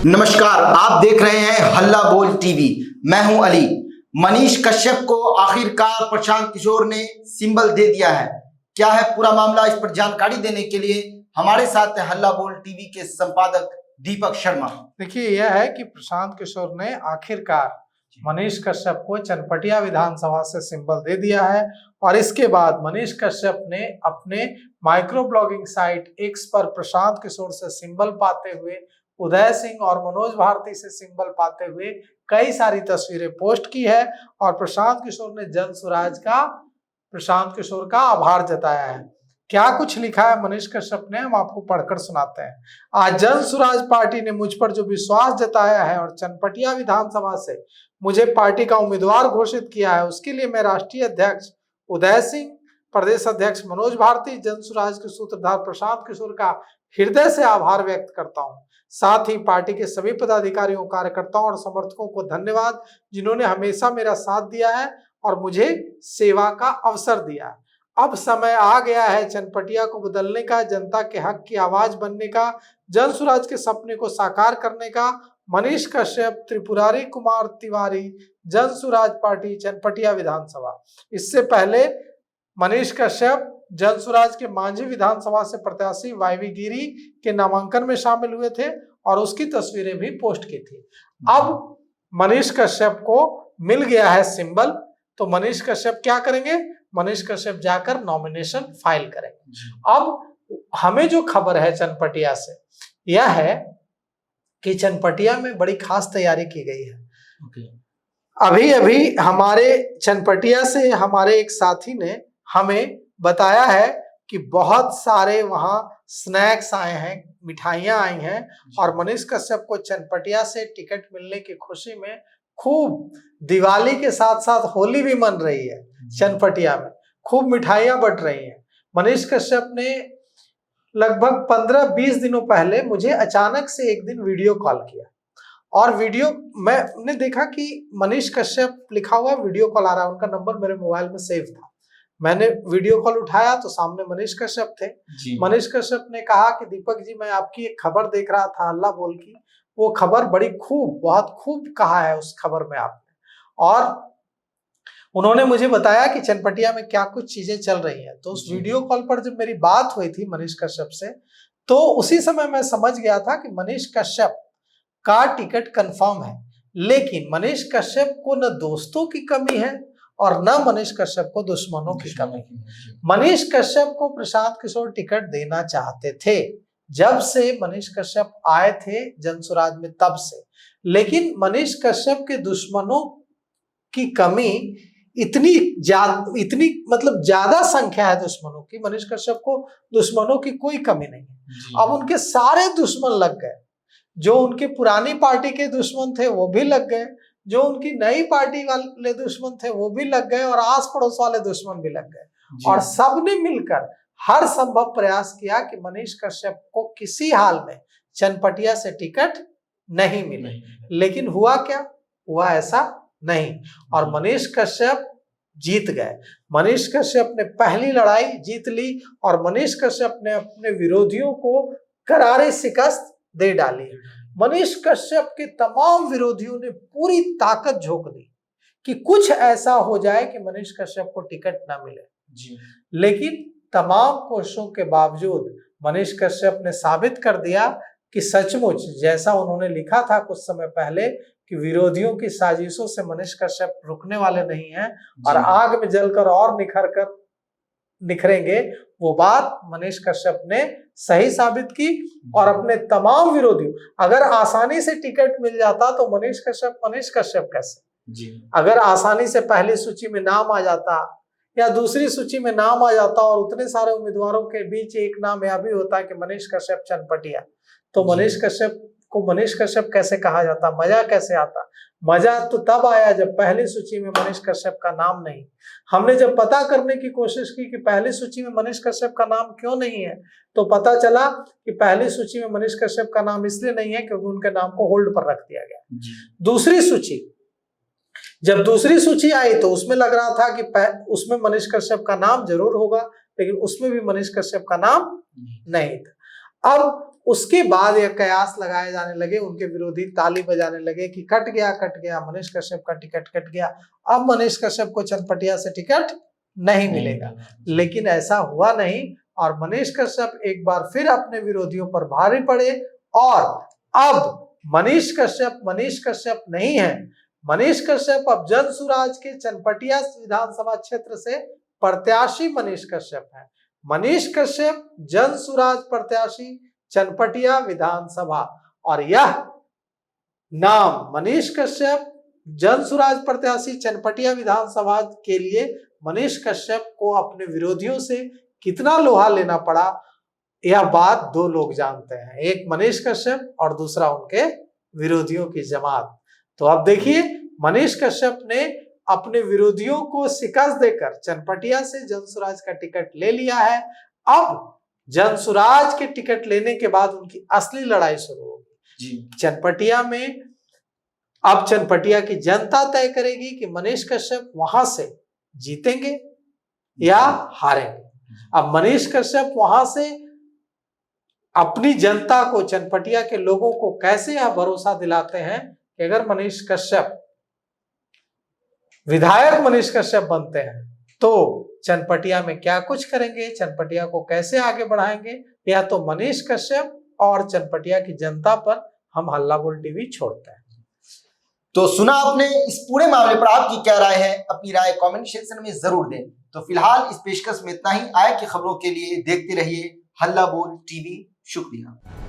नमस्कार, आप देख रहे हैं हल्ला बोल टीवी। मैं हूं अली। मनीष कश्यप को आखिरकार प्रशांत किशोर ने सिंबल दे दिया है। क्या है पूरा मामला, इस पर जानकारी देने के लिए हमारे साथ है हल्ला बोल टीवी के संपादक दीपक शर्मा। देखिए, यह है कि प्रशांत किशोर ने आखिरकार मनीष कश्यप को चनपटिया विधानसभा से सिंबल दे दिया है और इसके बाद मनीष कश्यप ने अपने माइक्रो ब्लॉगिंग साइट एक्स पर प्रशांत किशोर से सिंबल पाते हुए, उदय सिंह और मनोज भारती से सिंबल पाते हुए कई सारी तस्वीरें पोस्ट की है और प्रशांत किशोर ने जन स्वराज का प्रशांत किशोर का आभार जताया है। क्या कुछ लिखा है मनीष कश्यप ने, हम आपको पढ़कर सुनाते हैं। आज जन स्वराज पार्टी ने मुझ पर जो विश्वास जताया है और चनपटिया विधानसभा से मुझे पार्टी का उम्मीदवार घोषित किया है, उसके लिए मैं राष्ट्रीय अध्यक्ष उदय सिंह, प्रदेश अध्यक्ष मनोज भारती, जन स्वराज के सूत्रधार प्रशांत किशोर का हृदय से आभार व्यक्त करता हूं। साथ ही पार्टी के सभी पदाधिकारियों, कार्यकर्ताओं और समर्थकों को धन्यवाद, जिन्होंने हमेशा मेरा साथ दिया है और मुझे सेवा का अवसर दिया है। अब समय आ गया है चनपटिया को बदलने का, जनता के हक की आवाज बनने का, जन स्वराज के सपने को साकार करने का। मनीष कश्यप, त्रिपुरारी कुमार तिवारी, जन स्वराज पार्टी, चनपटिया विधानसभा। इससे पहले मनीष कश्यप जन स्वराज के मांझी विधानसभा से प्रत्याशी वाईवी गिरी के नामांकन में शामिल हुए थे और उसकी तस्वीरें भी पोस्ट की थी। अब मनीष कश्यप को मिल गया है सिंबल, तो मनीष कश्यप क्या करेंगे? मनीष कश्यप जाकर नॉमिनेशन फाइल करेंगे। अब हमें जो खबर है चनपटिया से, यह है कि चनपटिया में बड़ी खास तैयारी की गई है। अभी अभी हमारे चनपटिया से हमारे एक साथी ने हमें बताया है कि बहुत सारे वहां स्नैक्स आए हैं, मिठाइयां आई हैं और मनीष कश्यप को चनपटिया से टिकट मिलने की खुशी में खूब दिवाली के साथ साथ होली भी मन रही है। चनपटिया में खूब मिठाइयां बट रही हैं। मनीष कश्यप ने लगभग 15-20 दिनों पहले मुझे अचानक से एक दिन वीडियो कॉल किया और मैंने देखा कि मनीष कश्यप लिखा हुआ वीडियो कॉल आ रहा है। उनका नंबर मेरे मोबाइल में सेव था। मैंने वीडियो कॉल उठाया तो सामने मनीष कश्यप थे। मनीष कश्यप ने कहा कि दीपक जी, मैं आपकी एक खबर देख रहा था हल्ला बोल की, वो खबर बड़ी खूब, बहुत खूब कहा है उस खबर में आपने। और उन्होंने मुझे बताया कि चनपटिया में क्या कुछ चीजें चल रही हैं। तो उस वीडियो कॉल पर जब मेरी बात हुई थी मनीष कश्यप से, तो उसी समय मैं समझ गया था कि मनीष कश्यप का टिकट कंफर्म है। लेकिन मनीष कश्यप को न दोस्तों की कमी है और न मनीष कश्यप को दुश्मनों की कमी है। मनीष कश्यप को प्रशांत किशोर टिकट देना चाहते थे जब से मनीष कश्यप आए थे जन स्वराज में, तब से। लेकिन मनीष कश्यप के दुश्मनों की कमी इतनी ज्यादा संख्या है दुश्मनों की। मनीष कश्यप को दुश्मनों की कोई कमी नहीं है। अब उनके सारे दुश्मन लग गए। जो उनके पुरानी पार्टी के दुश्मन थे वो भी लग गए, जो उनकी नई पार्टी वाले दुश्मन थे वो भी लग गए और आस पड़ोस वाले दुश्मन भी लग गए। और सबने मिलकर हर संभव प्रयास किया कि मनीष कश्यप को किसी हाल में चनपटिया से टिकट नहीं मिले। लेकिन हुआ क्या? हुआ ऐसा नहीं और मनीष कश्यप जीत गए। मनीष कश्यप ने पहली लड़ाई जीत ली और मनीष कश्यप ने अपने विरोधियों को करारी शिकस्त दे डाली। मनीष कश्यप के तमाम विरोधियों ने पूरी ताकत झोंक दी कि कुछ ऐसा हो जाए कि मनीष कश्यप को टिकट ना मिले। लेकिन तमाम कोशिशों के बावजूद मनीष कश्यप ने साबित कर दिया कि सचमुच जैसा उन्होंने लिखा था कुछ समय पहले कि विरोधियों की साजिशों से मनीष कश्यप रुकने वाले नहीं हैं और आग में जलकर और निखरेंगे, वो बात मनीष कश्यप ने सही साबित की। और अपने तमाम विरोधियों, अगर आसानी से टिकट मिल जाता तो मनीष कश्यप कैसे, अगर आसानी से पहली सूची में नाम आ जाता या दूसरी सूची में नाम आ जाता और उतने सारे उम्मीदवारों के बीच एक नाम यह भी होता कि मनीष कश्यप चनपटिया, तो मनीष कश्यप को मनीष कश्यप कैसे कहा जाता? मजा कैसे आता? मजा तो तब आया जब पहली सूची में मनीष कश्यप का नाम नहीं। हमने जब पता करने की कोशिश की कि पहली सूची में मनीष कश्यप का नाम क्यों नहीं है, तो पता चला कि पहली सूची में मनीष कश्यप का नाम इसलिए नहीं है क्योंकि उनके नाम को होल्ड पर रख दिया गया। जब दूसरी सूची आई तो उसमें लग रहा था कि उसमें मनीष कश्यप का नाम जरूर होगा, लेकिन उसमें भी मनीष कश्यप का नाम नहीं था। अब उसके बाद यह कयास लगाए जाने लगे, उनके विरोधी ताली बजाने लगे कि कट गया मनीष कश्यप का टिकट कट गया, अब मनीष कश्यप को चनपटिया से टिकट नहीं मिलेगा। लेकिन ऐसा हुआ नहीं और मनीष कश्यप एक बार फिर अपने विरोधियों पर भारी पड़े और अब मनीष कश्यप नहीं है, मनीष कश्यप अब जनसुराज के चनपटिया विधानसभा क्षेत्र से प्रत्याशी मनीष कश्यप है। मनीष कश्यप जनसुराज प्रत्याशी चनपटिया विधानसभा, और यह नाम मनीष कश्यप जनसुराज प्रत्याशी चनपटिया विधानसभा के लिए मनीष कश्यप को अपने विरोधियों से कितना लोहा लेना पड़ा, यह बात दो लोग जानते हैं, एक मनीष कश्यप और दूसरा उनके विरोधियों की जमात। तो अब देखिए मनीष कश्यप ने अपने विरोधियों को शिकस्त देकर चनपटिया से जनसुराज का टिकट ले लिया है। अब जनसुराज के टिकट लेने के बाद उनकी असली लड़ाई शुरू होगी चनपटिया में। अब चनपटिया की जनता तय करेगी कि मनीष कश्यप वहां से जीतेंगे या हारेंगे। अब मनीष कश्यप वहां से अपनी जनता को, चनपटिया के लोगों को कैसे यह भरोसा दिलाते हैं कि अगर मनीष कश्यप विधायक मनीष कश्यप बनते हैं तो चनपटिया में क्या कुछ करेंगे, चनपटिया को कैसे आगे बढ़ाएंगे, यह तो मनीष कश्यप और चनपटिया की जनता पर हम हल्ला बोल टीवी छोड़ते हैं। तो सुना आपने, इस पूरे मामले पर आपकी क्या राय है, अपनी राय कमेंट सेक्शन में जरूर दें। तो फिलहाल इस पेशकश में इतना ही। आए की खबरों के लिए देखते रहिए हल्ला बोल टीवी। शुक्रिया।